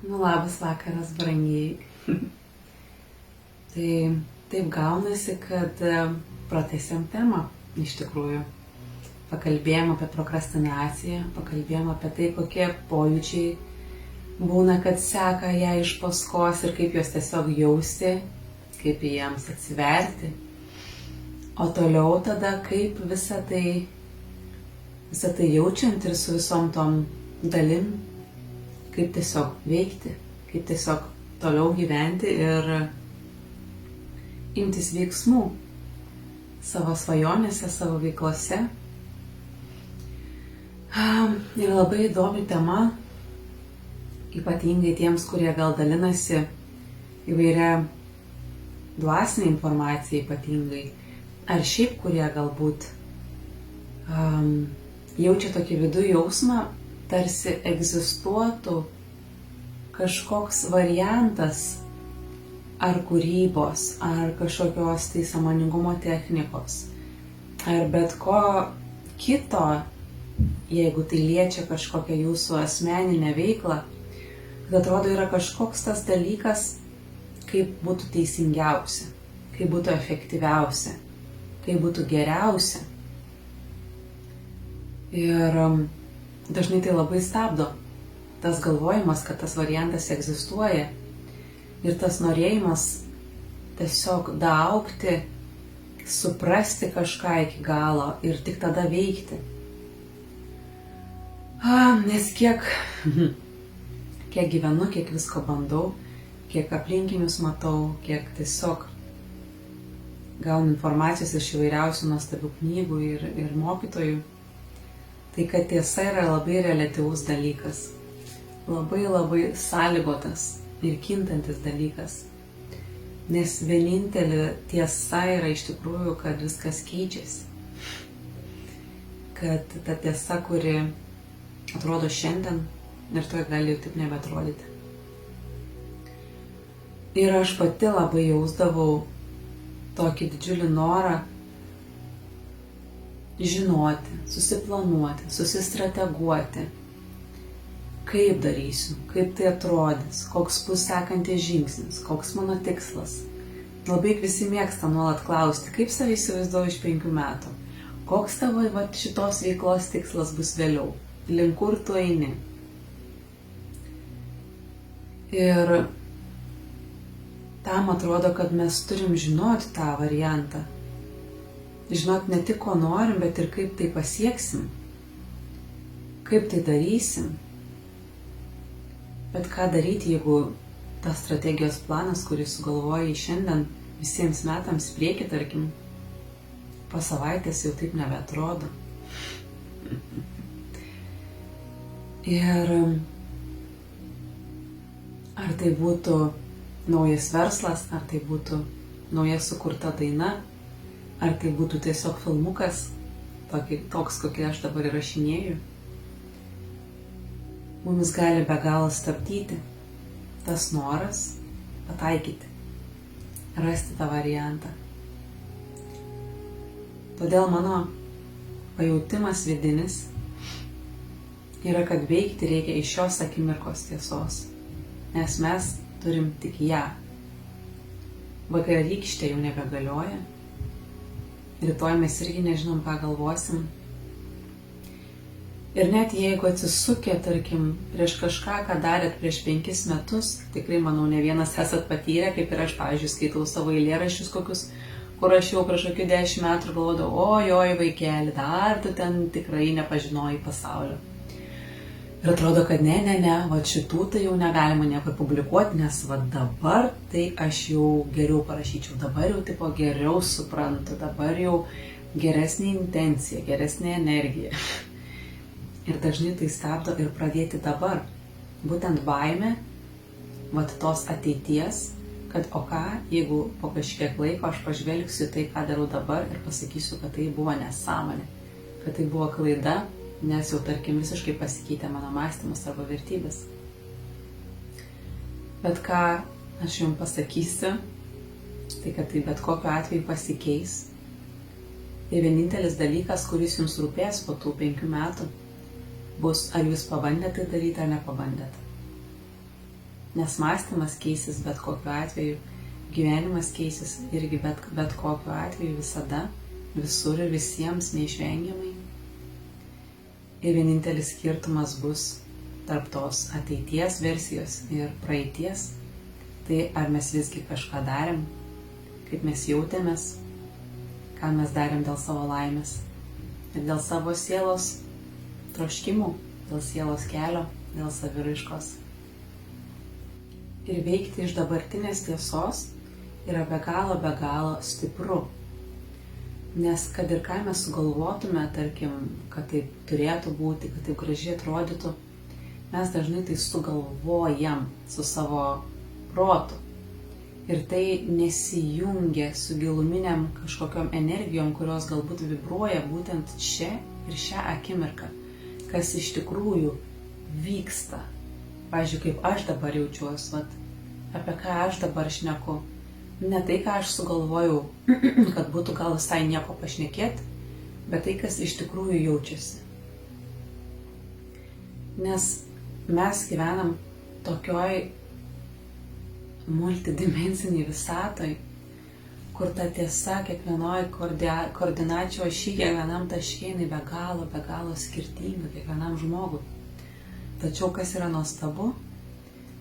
Labas vakaras, brangiai. Tai taip gaunasi, kad pratęsėm temą iš tikrųjų. Pakalbėjom apie prokrastinaciją, pakalbėjom apie tai, kokie pojūčiai būna, kad seka ją iš paskos ir kaip juos tiesiog jausti, kaip jiems atsiverti. O toliau tada, kaip visą tai jaučiant ir su visom tom dalim, kaip tiesiog veikti, kaip tiesiog toliau gyventi ir imtis veiksmų savo svajonėse, savo veiklose. Ir labai įdomi tema, ypatingai tiems, kurie gal dalinasi įvairia dvasinė informacija ypatingai, ar šiaip kurie galbūt jaučia tokį vidų jausmą, tarsi egzistuotų kažkoks variantas ar kūrybos, ar kažkokios tai sąmoningumo technikos, ar bet ko kito, jeigu tai liečia kažkokią jūsų asmeninę veiklą, kad atrodo yra kažkoks tas dalykas, kaip būtų teisingiausia, kaip būtų efektyviausia, kaip būtų geriausia. Ir dažnai tai labai stabdo, tas galvojimas, kad tas variantas egzistuoja ir tas norėjimas tiesiog daaugti, suprasti kažką iki galo ir tik tada veikti. Nes kiek gyvenu, kiek visko bandau, kiek aplinkinius matau, kiek tiesiog gaunu informacijos iš įvairiausių nuostabių knygų ir mokytojų, tai kad tiesa yra labai reliatyvus dalykas, labai sąlygotas ir kintantis dalykas. Nes vienintelė tiesa yra iš tikrųjų, kad viskas keičiasi. Kad ta tiesa, kuri atrodo šiandien, ir tuoj gali jau taip nebeatrodyti. Ir aš pati labai jausdavau tokį didžiulį norą žinoti, susiplanuoti, susistrateguoti, kaip darysiu, kaip tai atrodys, koks bus sekantis žingsnis, koks mano tikslas. Labai visi mėgsta nuolat klausti, kaip save įsivaizduoju iš 5 metų, koks tavo šitos veiklos tikslas bus vėliau, link kur tu eini. Ir tam atrodo, kad mes turim žinoti tą variantą. Žinot ne tik, ko norim, bet ir kaip tai pasieksim, kaip tai darysim. Bet ką daryti, jeigu tas strategijos planas, kurį sugalvojai šiandien visiems metams į priekį, tarkim, po savaitės jau taip nebeatrodo. Ir ar tai būtų naujas verslas, ar tai būtų nauja sukurta daina, ar tai būtų tiesiog filmukas, toks, kokį aš dabar įrašinėju, mumis gali be galo stabdyti tas noras pataikyti, rasti tą variantą. Todėl mano pajautimas vidinis yra, kad veikti reikia iš šios akimirkos tiesos, nes mes turim tik ją. Vakarykštė jau nebegalioja. Rytoj mes irgi nežinom, ką galvosim. Ir net jeigu atsisukę, tarkim, prieš kažką, ką darėt prieš 5 metus, tikrai, manau, ne vienas esat patyrę, kaip ir aš, pavyzdžiui, skaitau savo eilėraščius kokius, kur aš jau prieš kokių 10 metų galvodavau, ojoj, vaikeli, dar tu ten tikrai nepažinojai pasaulio. Ir atrodo, kad ne, va šitų tai jau negalima niekur publikuoti, nes va dabar tai aš jau geriau parašyčiau, dabar jau tipo geriau suprantu, dabar jau geresnė intencija, geresnė energija. Ir dažnai tai stabdo ir pradėti dabar. Būtent baimė, va tos ateities, kad o ką, jeigu po kažkiek laiko aš pažvelgsiu tai, ką darau dabar ir pasakysiu, kad tai buvo nesąmonė, kad tai buvo klaida, nes jau, tarkim, visiškai pasikeitė mano mąstymas arba vertybės. Bet ką aš jums pasakysiu, tai kad tai bet kokiu atveju pasikeis. Ir vienintelis dalykas, kuris jums rūpės po tų 5 metų, bus, ar jūs pabandėte tai daryti ar nepabandėte. Nes mąstymas keisis bet kokiu atveju, gyvenimas keisis irgi bet kokiu atveju visada, visur ir visiems neišvengiamai. Ir vienintelis skirtumas bus tarp tos ateities versijos ir praeities, tai ar mes visgi kažką darėm, kaip mes jautėmės, ką mes darėm dėl savo laimės ir dėl savo sielos troškimų, dėl sielos kelio, dėl saviraiškos. Ir veikti iš dabartinės tiesos yra be galo stipru. Nes kad ir ką mes sugalvotume, tarkim, kad taip turėtų būti, kad taip gražiai atrodytų, mes dažnai tai sugalvojam su savo protu. Ir tai nesijungia su giluminiam kažkokiom energijom, kurios galbūt vibruoja būtent čia ir šią akimirką, kas iš tikrųjų vyksta. Pavyzdžiui, kaip aš dabar jaučiuosi, apie ką aš dabar šneku. Ne tai, ką aš sugalvojau, kad būtų gal visai nieko pašnekėti, bet tai, kas iš tikrųjų jaučiasi. Nes mes gyvenam tokioj multidimensiniai visatoj, kur ta tiesa kiekvienoj koordinačių ašy, kiekvienam taške, jinai be galo skirtinga kiekvienam žmogui. Tačiau kas yra nuostabu,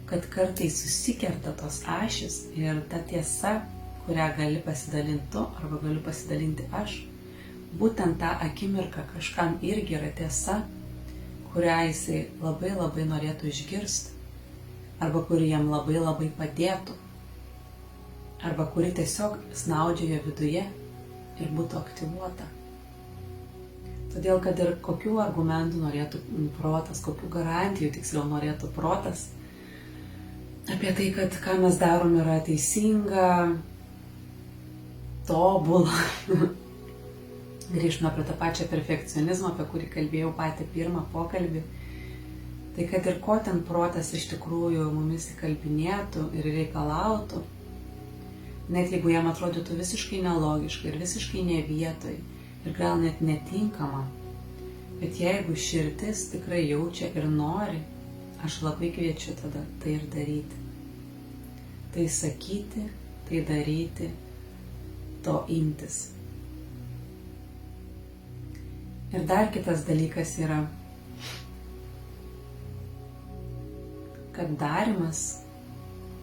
kad kartais susikerta tos ašys ir ta tiesa, kurią gali pasidalinti tu arba galiu pasidalinti aš, būtent tą akimirką kažkam irgi yra tiesa, kurią jisai labai norėtų išgirsti, arba kuri jam labai padėtų, arba kuri tiesiog snaudžia jo viduje ir būtų aktyvuota. Todėl, kad ir kokių argumentų norėtų protas, kokių garantijų tiksliau norėtų protas, apie tai, kad ką mes darom yra teisinga, tobula. Grįžtume prie tą pačią perfekcionizmą, apie kurį kalbėjau patį pirmą pokalbį. Tai kad ir ko ten protas iš tikrųjų mumis įkalbinėtų ir reikalautų, net jeigu jam atrodytų visiškai nelogiška ir visiškai ne vietoj ir gal net netinkama, bet jeigu širdis tikrai jaučia ir nori, aš labai kviečiu tada tai ir daryti. Tai sakyti, tai daryti, to imtis. Ir dar kitas dalykas yra, kad darymas,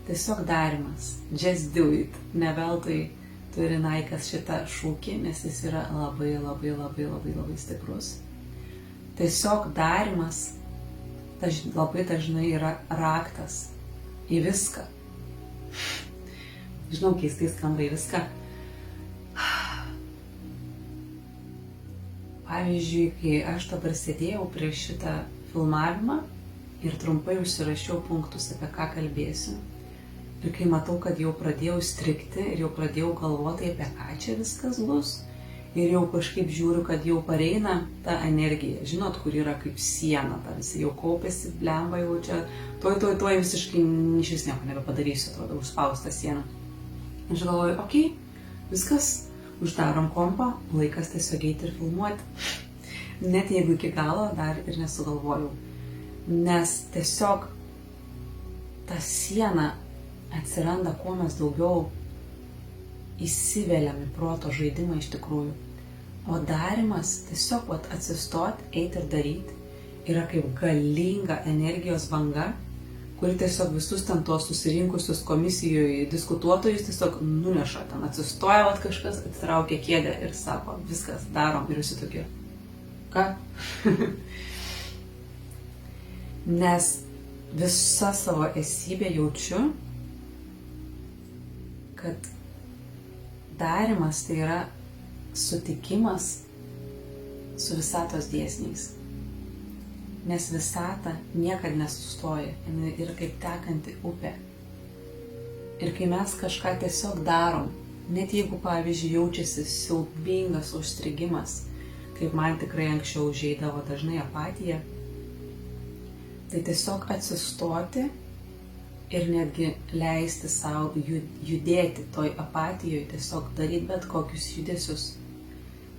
tiesiog darymas, just do it. Ne veltui turi Naikas šitą šūkį, nes jis yra labai stiprus. Tiesiog darymas labai dažnai yra raktas į viską. Žinau, keistai skamba į viską. Pavyzdžiui, kai aš dabar sėdėjau prieš šitą filmavimą ir trumpai užsirašiau punktus, apie ką kalbėsiu, ir kai matau, kad jau pradėjau strigti ir jau pradėjau galvoti, apie ką čia viskas bus, ir jau kažkaip žiūriu, kad jau pareina ta energija, žinot, kur yra kaip siena, tarsi jau kaupėsi, blemba jau čia, tuoj visiškai iš vis nieko nebepadarysiu, atrodo, užspausta siena. Aš galvoju, okei, viskas, uždarom kompą, laikas tiesiog eiti ir filmuoti. Net jeigu iki galo dar ir nesugalvojau. Nes tiesiog ta siena atsiranda, kuo mes daugiau įsiveliam į proto žaidimą iš tikrųjų. O darymas, tiesiog atsistot, eiti ir daryti, yra kaip galinga energijos banga, kuri tiesiog visus ten tuos susirinkusius komisijoje diskutuotojus tiesiog nuneša. Ten atsistoja kažkas, atitraukia kėdę ir sako, viskas, darom. Ir visi tokie, ką? Nes visą savo esybę jaučiu, kad darymas tai yra sutikimas su visatos dėsniais. Nes visata niekad nesustoja, jinai yra kaip tekanti upė. Ir kai mes kažką tiesiog darom, net jeigu, pavyzdžiui, jaučiasi siaubingas užstrigimas, kaip man tikrai anksčiau užeidavo dažnai apatija, tai tiesiog atsistoti ir netgi leisti savo judėti toj apatijoje, tiesiog daryti bet kokius judesius.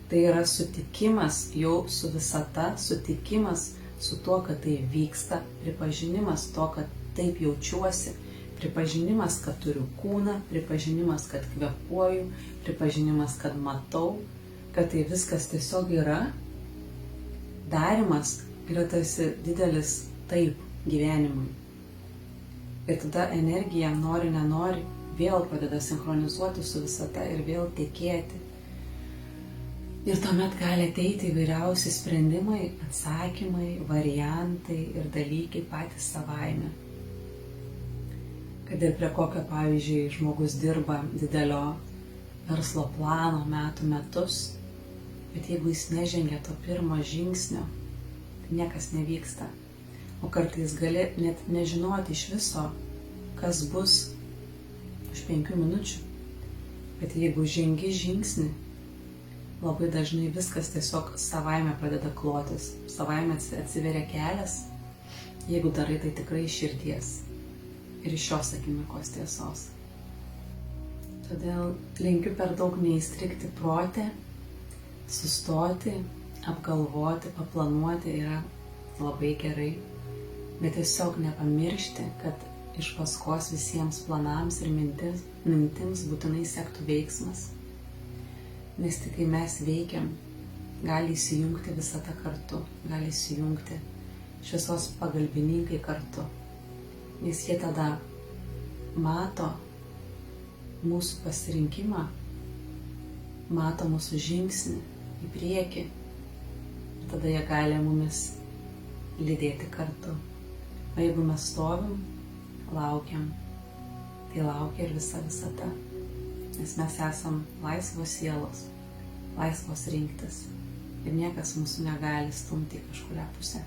Tai yra sutikimas jau su visata, sutikimas su tuo, kad tai vyksta, pripažinimas to, kad taip jaučiuosi, pripažinimas, kad turiu kūną, pripažinimas, kad kvėpuoju, pripažinimas, kad matau, kad tai viskas tiesiog yra. Darimas yra tarsi didelis taip gyvenimui. Ir tada energija, nori, nenori, vėl pradeda sinchronizuoti su visata ir vėl tekėti. Ir tuomet gali ateiti įvairiausi sprendimai, atsakymai, variantai ir dalykai patys savaime. Kad ir prie kokio, pavyzdžiui, žmogus dirba didelio verslo plano metų metus, bet jeigu jis nežengia to pirmo žingsnio, tai niekas nevyksta. O kartais gali net nežinoti iš viso, kas bus už 5 minučių. Bet jeigu žengi žingsnį, labai dažnai viskas tiesiog savaime pradeda klotis, savaime atsiveria kelias, jeigu darai tai tikrai iš širdies ir iš šios akimirkos tiesos. Todėl linkiu per daug neįstrigti prote, sustoti, apgalvoti, paplanuoti yra labai gerai, bet tiesiog nepamiršti, kad iš paskos visiems planams ir mintims būtinai sektų veiksmas. Nes tik kai mes veikiam, gali įsijungti visata kartu, gali įsijungti šviesos pagalbininkai kartu. Nes jie tada mato mūsų pasirinkimą, mato mūsų žingsnį į priekį. Ir tada jie gali mumis lydėti kartu. O jeigu mes stovim, laukiam, tai laukia ir visa visata. Nes mes esam laisvos sielos, laisvos rinktis ir niekas mūsų negali stumti į kažkurią pusę.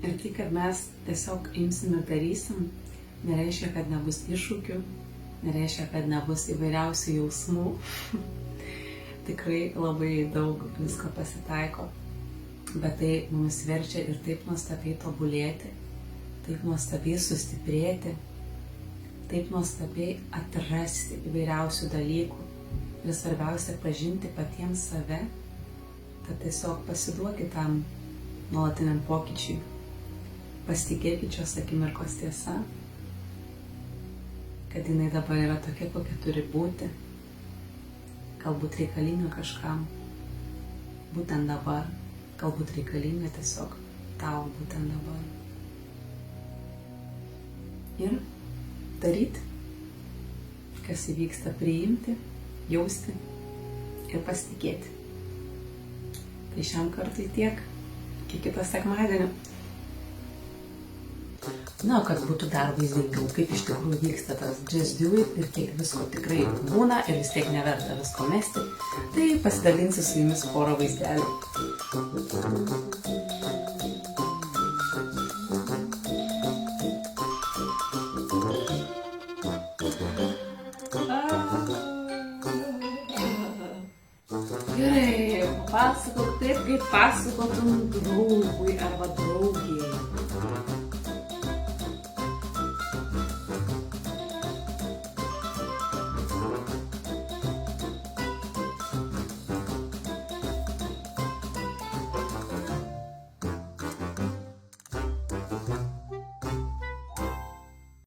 Ir tai, kad mes tiesiog imsim ir darysim, nereiškia, kad nebus iššūkių, nereiškia, kad nebus įvairiausių jausmų. Tikrai labai daug visko pasitaiko, bet tai mums verčia ir taip nuostabiai tobulėti, taip nuostabiai sustiprėti, taip nuostabiai atrasti įvairiausių dalykų ir svarbiausia pažinti patiems save, tad tiesiog pasiduokit tam nuolatiniam pokyčiui, pasitikėkit šios akimirkos tiesa, kad jinai dabar yra tokia, kokia turi būti, galbūt reikalinga kažkam, būtent dabar, galbūt reikalinga tiesiog tau būtent dabar. Ir daryti, kas įvyksta, priimti, jausti ir pasitikėti. Tai šiam kartui tiek, iki kito sekmadienio. Na, kad būtų dar vaizdingiau, kaip iš tikrųjų vyksta tas Just Do It ir kiek visko tikrai būna ir vis tiek neverta visko mesti, tai pasidalinsiu su jumis porą vaizdelių. Gerai, papasakok taip, kaip pasakotum draugui arba draugiai.